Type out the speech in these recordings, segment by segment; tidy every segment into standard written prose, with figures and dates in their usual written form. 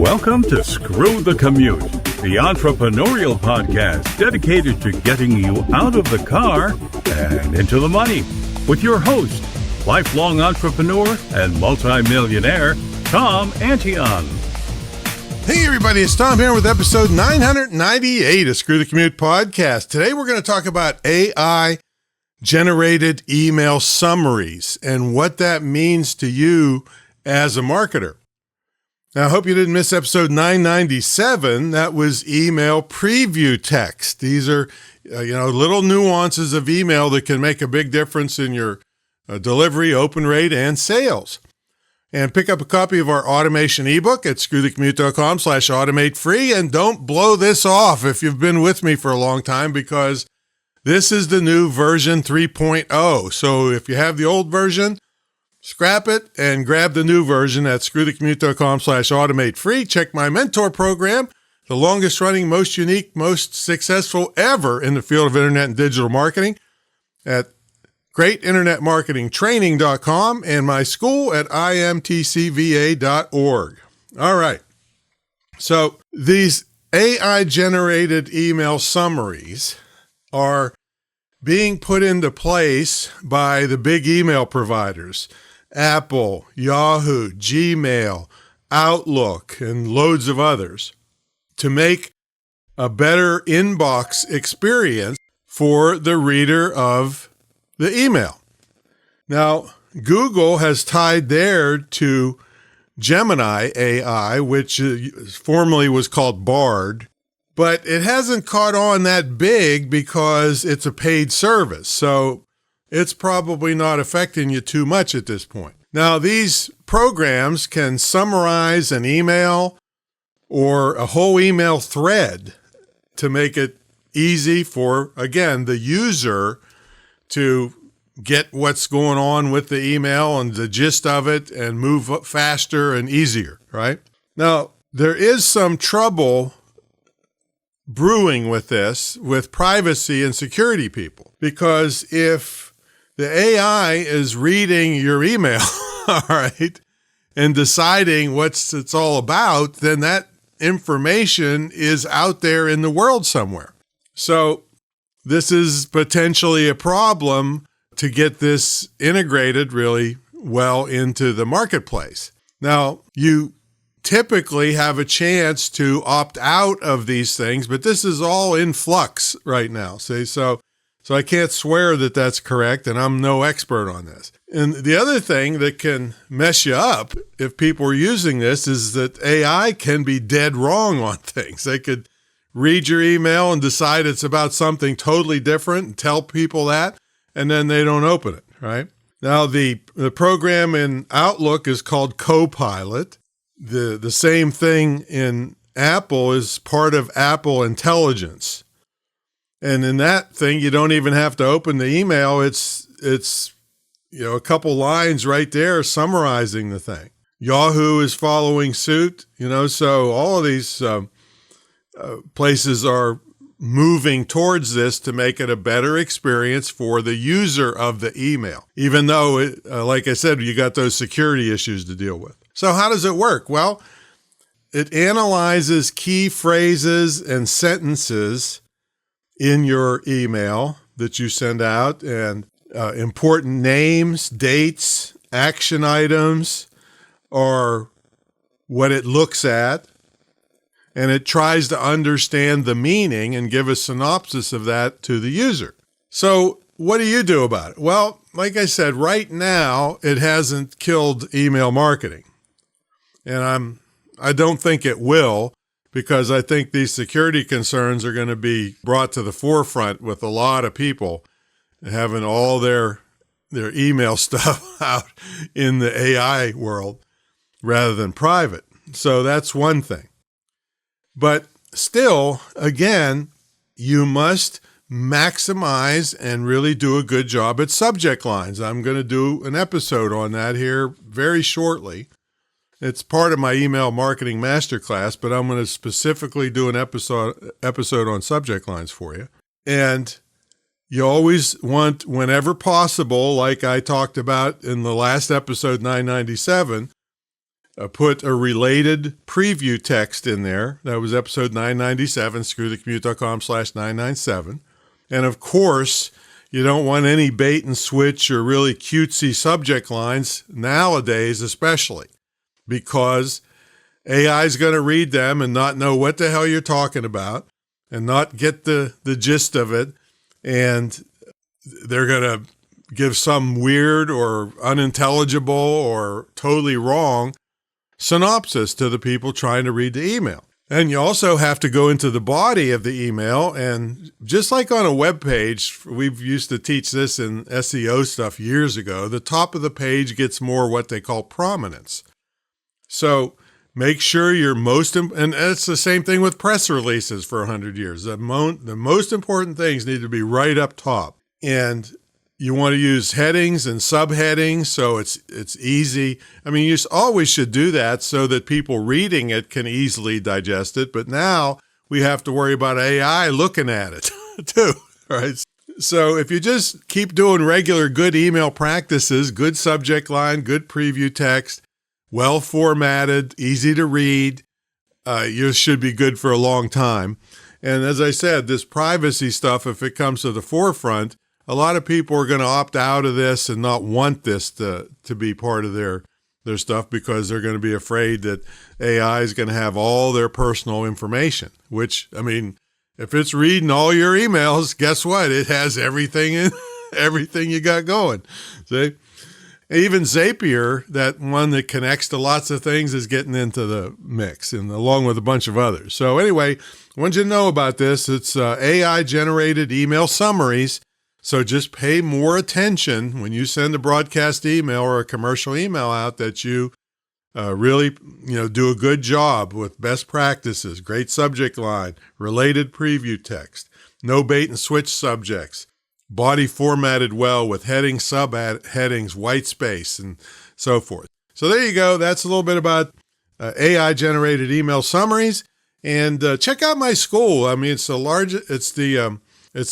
Welcome to Screw the Commute, the entrepreneurial podcast dedicated to getting you out of the car and into the money. With your host, lifelong entrepreneur and multimillionaire, Tom Antion. Hey everybody, it's Tom here with episode 998 of Screw the Commute podcast. Today we're going to talk about AI-generated email summaries and what that means to you as a marketer. Now, I hope you didn't miss episode 997. That was email preview text. These are, little nuances of email that can make a big difference in your delivery, open rate, and sales. And pick up a copy of our automation ebook at screwthecommute.com/automate free. And don't blow this off if you've been with me for a long time, because this is the new version 3.0. So if you have the old version, scrap it and grab the new version at screwthecommute.com/automate free. Check my mentor program, the longest running, most unique, most successful ever in the field of internet and digital marketing, at greatinternetmarketingtraining.com, and my school at imtcva.org. All right. So these AI-generated email summaries are being put into place by the big email providers, Apple, Yahoo, Gmail, Outlook, and loads of others, to make a better inbox experience for the reader of the email. Now, Google has tied their to Gemini AI, which formerly was called Bard, but it hasn't caught on that big because it's a paid service. So it's probably not affecting you too much at this point. Now, these programs can summarize an email or a whole email thread to make it easy for, again, the user to get what's going on with the email and the gist of it and move faster and easier, right? Now, there is some trouble brewing with this, with privacy and security people, because if the AI is reading your email, all right, and deciding what it's all about, then that information is out there in the world somewhere. So this is potentially a problem to get this integrated really well into the marketplace. Now, you typically have a chance to opt out of these things, but this is all in flux right now. See, so I can't swear that that's correct, and I'm no expert on this. And the other thing that can mess you up if people are using this is that AI can be dead wrong on things. They could read your email and decide it's about something totally different and tell people that, and then they don't open it, right? Now, the program in Outlook is called Copilot. The same thing in Apple is part of Apple Intelligence. And in that thing, you don't even have to open the email. It's a couple lines right there summarizing the thing. Yahoo is following suit, so all of these places are moving towards this to make it a better experience for the user of the email, even though, like I said, you got those security issues to deal with. So how does it work? Well, it analyzes key phrases and sentences in your email that you send out, and important names, dates, action items are what it looks at, and it tries to understand the meaning and give a synopsis of that to the user. So what do you do about it? Well, like I said, right now, it hasn't killed email marketing. And I don't think it will, because I think these security concerns are going to be brought to the forefront with a lot of people having all their email stuff out in the AI world rather than private. So that's one thing. But still, again, you must maximize and really do a good job at subject lines. I'm going to do an episode on that here very shortly. It's part of my email marketing masterclass, but I'm going to specifically do an episode on subject lines for you. And you always want, whenever possible, like I talked about in the last episode 997, put a related preview text in there. That was episode 997, screwthecommute.com/997. And of course, you don't want any bait and switch or really cutesy subject lines nowadays, especially because AI is going to read them and not know what the hell you're talking about and not get the gist of it. And they're going to give some weird or unintelligible or totally wrong synopsis to the people trying to read the email. And you also have to go into the body of the email. And just like on a web page, we've used to teach this in SEO stuff years ago, the top of the page gets more what they call prominence. So make sure you're and it's the same thing with press releases for 100 years. The most important things need to be right up top. And you want to use headings and subheadings so it's easy. I mean, you always should do that so that people reading it can easily digest it. But now we have to worry about AI looking at it too, right? So if you just keep doing regular good email practices, good subject line, good preview text, well formatted, easy to read, you should be good for a long time. And as I said, this privacy stuff, if it comes to the forefront, a lot of people are going to opt out of this and not want this to be part of their stuff because they're going to be afraid that AI is going to have all their personal information, which, I mean, if it's reading all your emails, guess what? It has everything you got going. See? Even Zapier, that one that connects to lots of things, is getting into the mix, and along with a bunch of others. So anyway, I want you to know about this. It's AI-generated email summaries. So just pay more attention when you send a broadcast email or a commercial email out that you really do a good job with best practices, great subject line, related preview text, no bait and switch subjects, body formatted well with headings, subheadings, white space, and so forth. So there you go. That's a little bit about AI-generated email summaries. And check out my school. I mean, it's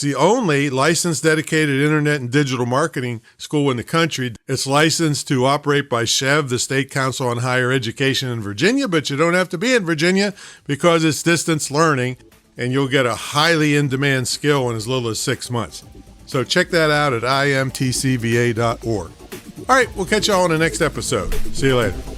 the only licensed dedicated internet and digital marketing school in the country. It's licensed to operate by SCHEV, the State Council on Higher Education in Virginia, but you don't have to be in Virginia because it's distance learning, and you'll get a highly in-demand skill in as little as 6 months. So check that out at imtcva.org. All right, we'll catch y'all on the next episode. See you later.